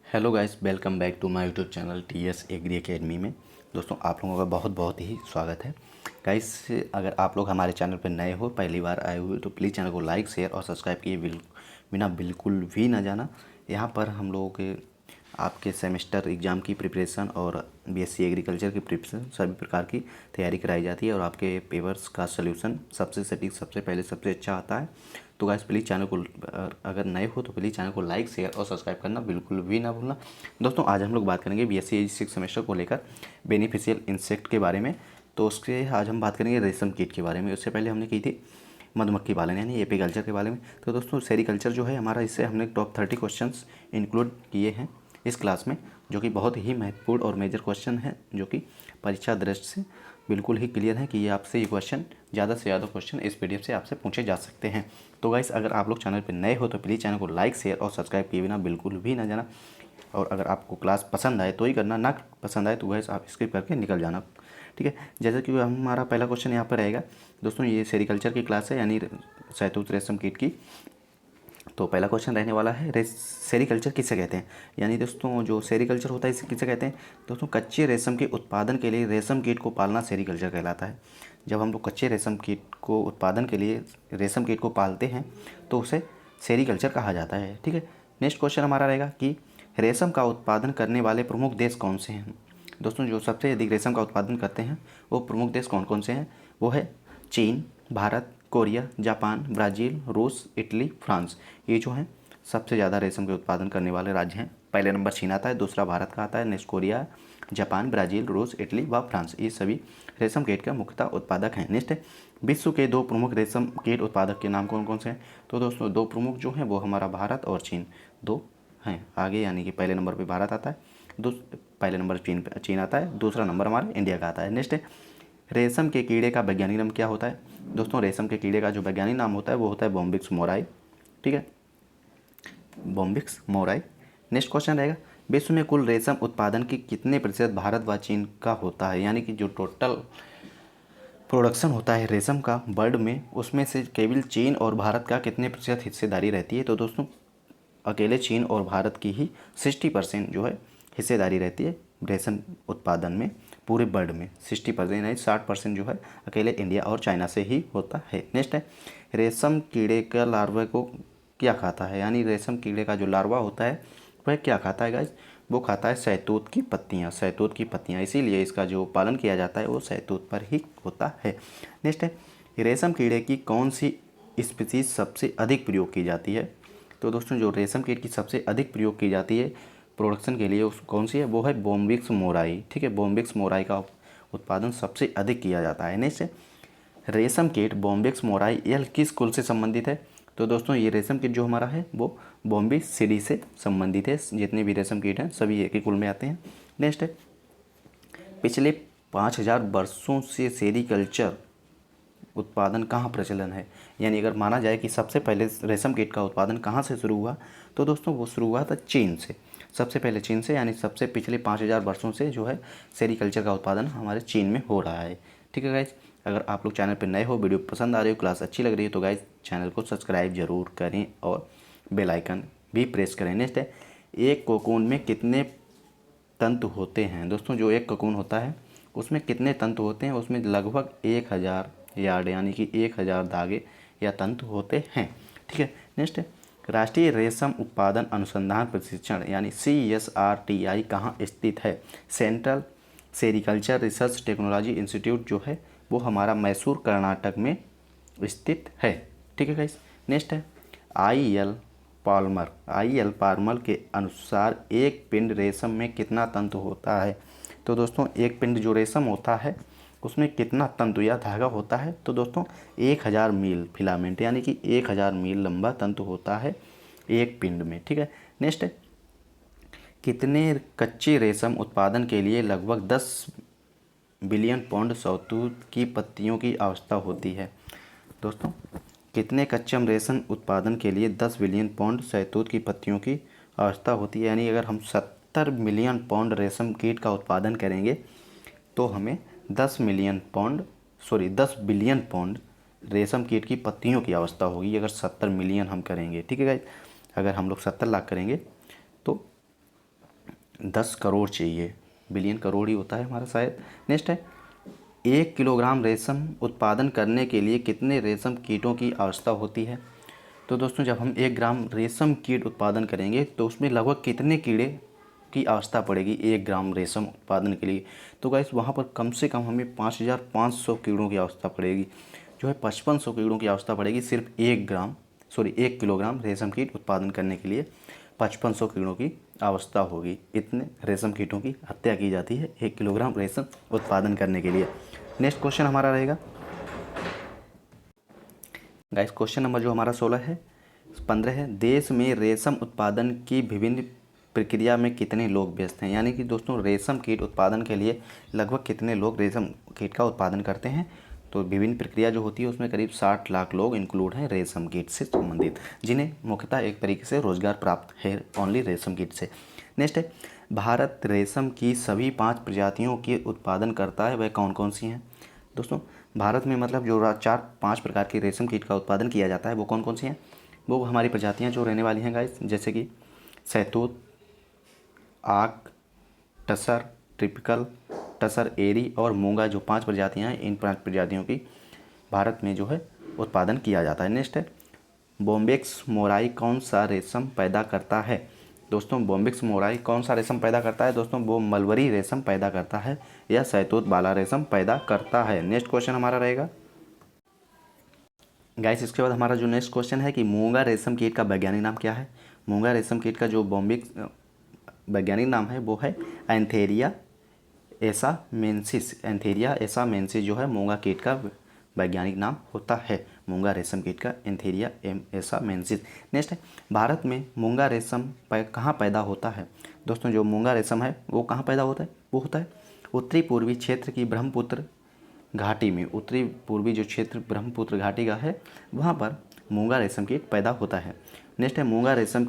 Hello guys, welcome back to my YouTube channel TS Agri Academy में। दोस्तों, आप लोगों का बहुत बहुत ही स्वागत है। गाइस, अगर आप लोग हमारे चैनल पर नए हो, पहली बार आए हुए, तो प्लीज़ चैनल को लाइक शेयर और सब्सक्राइब किए बिना बिल्कुल भी ना जाना। यहाँ पर हम लोगों के आपके सेमेस्टर एग्ज़ाम की प्रिपरेशन और बीएससी एग्रीकल्चर की प्रिपरेशन सभी प्रकार की तैयारी कराई जाती है और आपके पेपर्स का सलूशन सबसे सटीक, सबसे पहले, सबसे अच्छा आता है। तो गाइस, प्लीज़ चैनल को, अगर नए हो तो प्लीज़ चैनल को लाइक शेयर और सब्सक्राइब करना बिल्कुल भी ना भूलना। दोस्तों, आज हम लोग बात करेंगे बीएससी सिक्स सेमेस्टर को लेकर बेनिफिशियल इंसेक्ट के बारे में। तो उसके आज हम बात करेंगे रेशम कीट के बारे में। उससे पहले हमने की थी मधुमक्खी पालन यानी एपीकल्चर के बारे में। तो दोस्तों, सेरीकल्चर जो है हमारा, इससे हमने टॉप 30 क्वेश्चंस इंक्लूड किए हैं इस क्लास में, जो कि बहुत ही महत्वपूर्ण और मेजर क्वेश्चन है, जो कि परीक्षा दृष्टि से बिल्कुल ही क्लियर है कि ये आपसे ये क्वेश्चन, ज़्यादा से ज़्यादा क्वेश्चन इस पीडीएफ से आपसे पूछे जा सकते हैं। तो गाइस, अगर आप लोग चैनल पर नए हो तो प्लीज़ चैनल को लाइक शेयर और सब्सक्राइब किए बिना बिल्कुल भी ना जाना। और अगर आपको क्लास पसंद आए तो ही करना, ना पसंद आए तो गाइस आप स्किप करके निकल जाना। ठीक है, जैसे कि हमारा पहला क्वेश्चन यहाँ पर रहेगा। दोस्तों, ये सेरीकल्चर की क्लास है यानी शहतूत रेशम कीट की। तो पहला क्वेश्चन रहने वाला है, सेरीकल्चर किसे कहते हैं। यानी दोस्तों, जो सेरीकल्चर होता है इसे किसे कहते हैं। दोस्तों, कच्चे रेशम के उत्पादन के लिए रेशम कीट को पालना सेरीकल्चर कहलाता है। जब हम लोग कच्चे रेशम कीट को उत्पादन के लिए रेशम कीट को पालते हैं तो उसे सेरीकल्चर कहा जाता है। ठीक है, नेक्स्ट क्वेश्चन हमारा रहेगा कि रेशम का उत्पादन करने वाले प्रमुख देश कौन से हैं। दोस्तों, जो सबसे अधिक रेशम का उत्पादन करते हैं वो प्रमुख देश कौन कौन से हैं। वो है चीन, भारत, कोरिया, जापान, ब्राज़ील, रूस, इटली, फ्रांस। ये जो हैं सबसे ज़्यादा रेशम के उत्पादन करने वाले राज्य हैं। पहले नंबर चीन आता है, दूसरा भारत का आता है, नेक्स्ट कोरिया, जापान, ब्राज़ील, रूस, इटली व फ्रांस। ये सभी रेशम कीट का मुख्यतः उत्पादक हैं। नेक्स्ट है, विश्व के दो प्रमुख रेशम कीट उत्पादक के नाम कौन कौन से हैं। तो दोस्तों, दो प्रमुख जो हैं वो हमारा भारत और चीन दो हैं आगे, यानी कि पहले नंबर पर भारत आता है, पहले नंबर चीन आता है, दूसरा नंबर हमारा इंडिया का आता है। नेक्स्ट है, रेशम के कीड़े का वैज्ञानिक नाम क्या होता है। दोस्तों, रेशम के कीड़े का जो वैज्ञानिक नाम होता है वो होता है बॉम्बिक्स मोराई। ठीक है, बॉम्बिक्स मोराई। नेक्स्ट क्वेश्चन रहेगा, विश्व में कुल रेशम उत्पादन की कितने प्रतिशत भारत व चीन का होता है। यानी कि जो टोटल प्रोडक्शन होता है रेशम का वर्ल्ड में, उसमें से केवल चीन और भारत का कितने प्रतिशत हिस्सेदारी रहती है। तो दोस्तों, अकेले चीन और भारत की ही 60% जो है हिस्सेदारी रहती है रेशम उत्पादन में। पूरे वर्ल्ड में 60% यानी 60% जो है अकेले इंडिया और चाइना से ही होता है। नेक्स्ट है, रेशम कीड़े का लार्वा को क्या खाता है। यानी रेशम कीड़े का जो लार्वा होता है वह क्या खाता है गाइस। वो खाता है शहतूत की पत्तियाँ, शहतूत की पत्तियाँ। इसीलिए इसका जो पालन किया जाता है वो शहतूत पर ही होता है। नेक्स्ट है, रेशम कीड़े की कौन सी स्पीसीज सबसे अधिक प्रयोग की जाती है। तो दोस्तों, जो रेशम कीट की सबसे अधिक प्रयोग की जाती है प्रोडक्शन के लिए, उस कौन सी है, वो है बॉम्बिक्स मोराई। ठीक है, बॉम्बिक्स मोराई का उत्पादन सबसे अधिक किया जाता है। नेक्स्ट है, रेशम कीट बॉम्बिक्स मोराई यह किस कुल से संबंधित है। तो दोस्तों, ये रेशम कीट जो हमारा है वो बॉम्बिसिडी से संबंधित है। जितने भी रेशम कीट हैं सभी एक ही कुल में आते हैं। नेक्स्ट है, पिछले 5000 वर्षों से सेरीकल्चर उत्पादन कहाँ प्रचलन है। यानी अगर माना जाए कि सबसे पहले रेशम कीट का उत्पादन कहाँ से शुरू हुआ, तो दोस्तों वो शुरू हुआ था चीन से। सबसे पहले चीन से, यानी सबसे पिछले 5000 वर्षों से जो है सेरीकल्चर का उत्पादन हमारे चीन में हो रहा है। ठीक है गाइज, अगर आप लोग चैनल पर नए हो, वीडियो पसंद आ रही हो, क्लास अच्छी लग रही है, तो गाइज चैनल को सब्सक्राइब जरूर करें और बेल आइकन भी प्रेस करें। नेक्स्ट है, एक कोकून में कितने तंतु होते हैं। दोस्तों, जो एक कोकून होता है उसमें कितने तंतु होते हैं। उसमें लगभग 1000 यार्ड यानी कि 1000 धागे या तंतु होते हैं। ठीक है, नेक्स्ट है, राष्ट्रीय रेशम उत्पादन अनुसंधान प्रशिक्षण यानी CSRTI कहाँ स्थित है। Central sericulture research technology institute जो है वो हमारा मैसूर कर्नाटक में स्थित है। ठीक है गाइस, नेक्स्ट है, आई एल पार्मर के अनुसार एक पिंड रेशम में कितना तंतु होता है। तो दोस्तों, एक पिंड जो रेशम होता है उसमें कितना तंतु या धागा होता है। तो दोस्तों, 1000 मील फिलामेंट यानी कि 1000 मील लंबा तंतु होता है एक पिंड में। ठीक है, नेक्स्ट है, कितने कच्चे रेशम उत्पादन के लिए लगभग 10 बिलियन पाउंड शहतूत की पत्तियों की आवश्यकता होती है। दोस्तों, कितने कच्चे रेशम उत्पादन के लिए 10 बिलियन पाउंड शहतूत की पत्तियों की आवश्यकता होती है। यानी अगर हम 70 मिलियन पाउंड रेशम कीट का उत्पादन करेंगे तो हमें 10 बिलियन पाउंड रेशम कीट की पत्तियों की आवश्यकता होगी। अगर 70 मिलियन हम करेंगे, ठीक है गाइस, अगर हम लोग 70 लाख करेंगे तो 10 करोड़ चाहिए, बिलियन करोड़ ही होता है हमारा शायद। नेक्स्ट है, 1 किलोग्राम रेशम उत्पादन करने के लिए कितने रेशम कीटों की आवश्यकता होती है। तो दोस्तों जब हम 1 ग्राम रेशम कीट उत्पादन करेंगे तो उसमें लगभग कितने कीड़े की आवश्यकता पड़ेगी 1 ग्राम रेशम उत्पादन के लिए। तो गाइस वहाँ पर कम से कम हमें 5500 कीड़ों की आवश्यकता पड़ेगी, जो है 5500 कीड़ों की आवश्यकता पड़ेगी सिर्फ 1 किलोग्राम रेशम कीट उत्पादन करने के लिए 5500 कीड़ों की आवश्यकता होगी। इतने रेशम कीटों की हत्या की जाती है 1 किलोग्राम रेशम उत्पादन करने के लिए। नेक्स्ट क्वेश्चन हमारा रहेगा गाइस, क्वेश्चन नंबर जो हमारा 15 है, देश में रेशम उत्पादन की विभिन्न प्रक्रिया में कितने लोग व्यस्त हैं। यानी कि दोस्तों रेशम कीट उत्पादन के लिए लगभग कितने लोग रेशम कीट का उत्पादन करते हैं। तो विभिन्न प्रक्रिया जो होती है उसमें करीब 60 लाख लोग इंक्लूड हैं रेशम कीट से संबंधित, जिन्हें मुख्यतः एक तरीके से रोजगार प्राप्त है ओनली रेशम कीट से। नेक्स्ट है, भारत रेशम की सभी 5 प्रजातियों के उत्पादन करता है, वह कौन कौन सी हैं। दोस्तों भारत में मतलब जो 4-5 प्रकार के रेशम कीट का उत्पादन किया जाता है वो कौन कौन सी हैं। वो हमारी प्रजातियां जो रहने वाली हैं गाइस, जैसे कि शहतूत, आक, टसर, ट्रिपिकल, टसर एरी और मूंगा, जो 5 प्रजातियां हैं, इन 5 प्रजातियों की भारत में जो है उत्पादन किया जाता है। नेक्स्ट है, बोम्बिक्स मोराई कौन सा रेशम पैदा करता है। दोस्तों बोम्बिक्स मोराई कौन सा रेशम पैदा करता है। दोस्तों वो मलबरी रेशम पैदा करता है या शहतूत वाला रेशम पैदा करता है। नेक्स्ट क्वेश्चन हमारा रहेगा गाइस, इसके बाद हमारा जो नेक्स्ट क्वेश्चन है कि मूंगा रेशम कीट का वैज्ञानिक नाम क्या है। मूंगा रेशम कीट का जो बोम्बिक्स वैज्ञानिक नाम है वो है एंथेरिया एसामेंसिस। एंथेरिया एसामेंसिस जो है मूंगा कीट का वैज्ञानिक नाम होता है। मूंगा रेशम कीट का एंथेरिया एसामेंसिस। नेक्स्ट है, भारत में मूंगा रेशम कहाँ पैदा होता है। दोस्तों जो मूंगा रेशम है वो कहाँ पैदा होता है, वो होता है उत्तरी पूर्वी क्षेत्र की ब्रह्मपुत्र घाटी में। उत्तरी पूर्वी जो क्षेत्र ब्रह्मपुत्र घाटी का है वहाँ पर मूंगा रेशम कीट पैदा होता है। नेक्स्ट है, मूंगा रेशम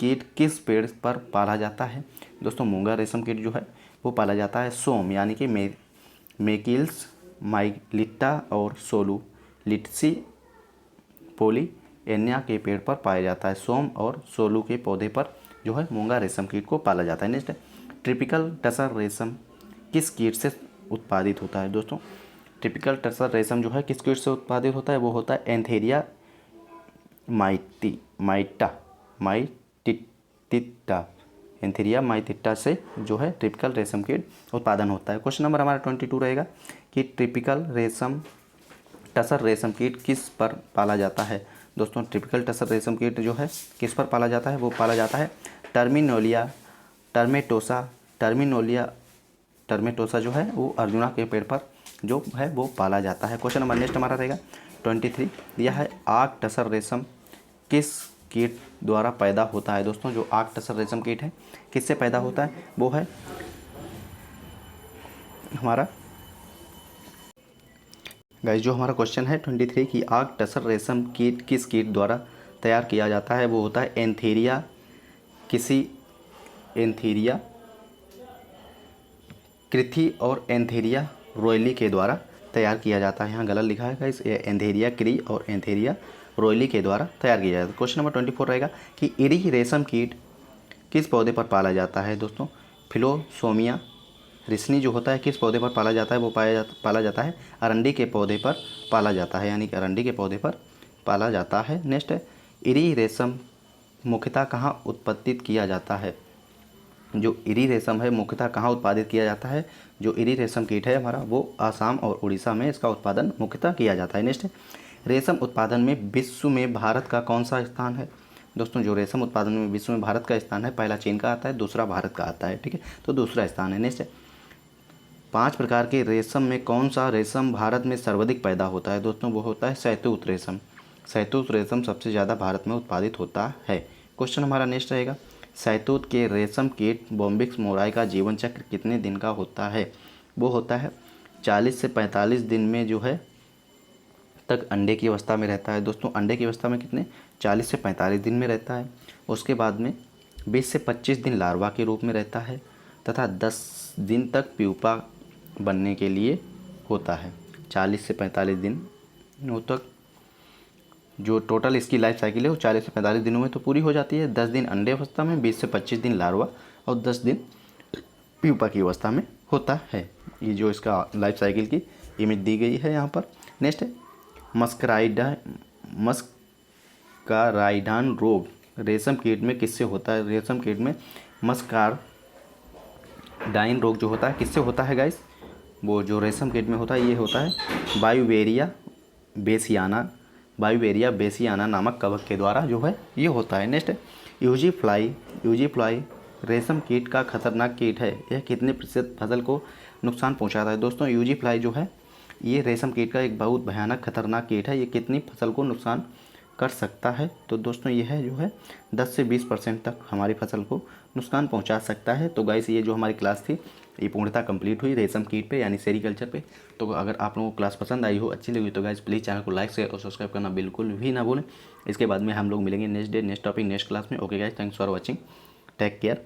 कीट किस पेड़ पर पाला जाता है। दोस्तों मूंगा रेशम कीट जो है वो पाला जाता है सोम यानी कि मेकिल्स माइलिट्टा और सोलू लिट्सी पोली एनिया के पेड़ पर पाया जाता है। सोम और सोलू के पौधे पर जो है मूंगा रेशम कीट को पाला जाता है। नेक्स्ट है, ट्रिपिकल टसर रेशम किस कीट से उत्पादित होता है। दोस्तों टिपिकल टसर रेशम जो है किस कीट से उत्पादित होता है, वो होता है एंथेरिया माइटिट्टा। एंथेरिया माइटिट्टा से जो है ट्रिपिकल रेशम कीट उत्पादन होता है। क्वेश्चन नंबर हमारा 22 रहेगा कि ट्रिपिकल टसर रेशम कीट किस पर पाला जाता है। दोस्तों ट्रिपिकल टसर रेशम कीट जो है किस पर पाला जाता है, वो पाला जाता है टर्मेटोसा जो है वो अर्जुना के पेड़ पर जो है वो पाला जाता है। क्वेश्चन नंबर नेक्स्ट हमारा रहेगा 23, यह है आग टसर रेशम किस कीट द्वारा पैदा होता है। दोस्तों जो आग टसर रेशम कीट है किससे पैदा होता है, वो है हमारा गाइस, जो हमारा क्वेश्चन है 23 की आग टसर रेशम कीट किस कीट द्वारा तैयार किया जाता है, वो होता है एंथेरिया कृथि और एंथेरिया रोयली के द्वारा तैयार किया जाता है। यहाँ गलत लिखा है गाइस, एंथेरिया क्री और एंथेरिया रोयली के द्वारा तैयार किया जाता है। क्वेश्चन नंबर 24 रहेगा कि इरी रेशम कीट किस पौधे पर पाला जाता है। दोस्तों फिलोसोमिया रिसनी जो होता है किस पौधे पर पाला जाता है, वो पाला जाता है अरंडी के पौधे पर पाला जाता है, यानी कि अरंडी के पौधे पर पाला जाता है। नेक्स्ट है, इरी रेशम मुख्यतः कहाँ उत्पादित किया जाता है। जो इरी रेशम है मुख्यतः कहाँ उत्पादित किया जाता है, जो इरी रेशम कीट है हमारा वो आसाम और उड़ीसा में इसका उत्पादन मुख्यतः किया जाता है। नेक्स्ट है, रेशम उत्पादन में विश्व में भारत का कौन सा स्थान है। दोस्तों जो रेशम उत्पादन में विश्व में भारत का स्थान है, पहला चीन का आता है, दूसरा भारत का आता है, ठीक है, तो दूसरा स्थान है। नेक्स्ट है, 5 प्रकार के रेशम में कौन सा रेशम भारत में सर्वाधिक पैदा होता है। दोस्तों वो होता है शहतूत रेशम। शहतूत रेशम सबसे ज़्यादा भारत में उत्पादित होता है। क्वेश्चन हमारा नेक्स्ट रहेगा, शहतूत के रेशम कीट बोम्बिक्स मोराई का जीवन चक्र कितने दिन का होता है। वो होता है 40 से 45 दिन में जो है तक अंडे की अवस्था में रहता है। दोस्तों अंडे की अवस्था में कितने 40 से 45 दिन में रहता है। उसके बाद में 20 से 25 दिन लार्वा के रूप में रहता है तथा 10 दिन तक प्यूपा बनने के लिए होता है। 40 से 45 दिनों तक जो टोटल इसकी लाइफ साइकिल है वो 40 से 45 दिनों में तो पूरी हो जाती है। 10 दिन अंडे अवस्था में, 20 से 25 दिन लार्वा और 10 दिन प्यूपा की अवस्था में होता है। ये जो इसका लाइफ साइकिल की इमेज दी गई है यहाँ पर। नेक्स्ट है मस्काराइडान रोग रेशम कीट में किससे होता है? रेशम कीट में मस्काराइडाइन रोग जो होता है किससे होता है गाइस? वो जो रेशम कीट में होता है ये होता है बायूवेरिया बेसियाना नामक कवक के द्वारा जो है ये होता है। नेक्स्ट है यूजी फ्लाई रेशम कीट का खतरनाक कीट है, यह कितने प्रतिशत फसल को नुकसान पहुंचाता है? दोस्तों यूजी फ्लाई जो है ये रेशम कीट का एक बहुत भयानक खतरनाक कीट है, ये कितनी फसल को नुकसान कर सकता है? तो दोस्तों यह जो है 10 से 20% तक हमारी फसल को नुकसान पहुंचा सकता है। तो गाइस ये जो हमारी क्लास थी ये पूर्णतः कंप्लीट हुई रेशम कीट पे यानी सेरीकल्चर पे। तो अगर आप लोगों को क्लास पसंद आई हो, अच्छी लगी तो गाइस प्लीज़ चैनल को लाइक शेयर और सब्सक्राइब करना बिल्कुल भी ना भूलें। इसके बाद में हम लोग मिलेंगे next day next topic next class में। Okay guys, thanks for watching, take care.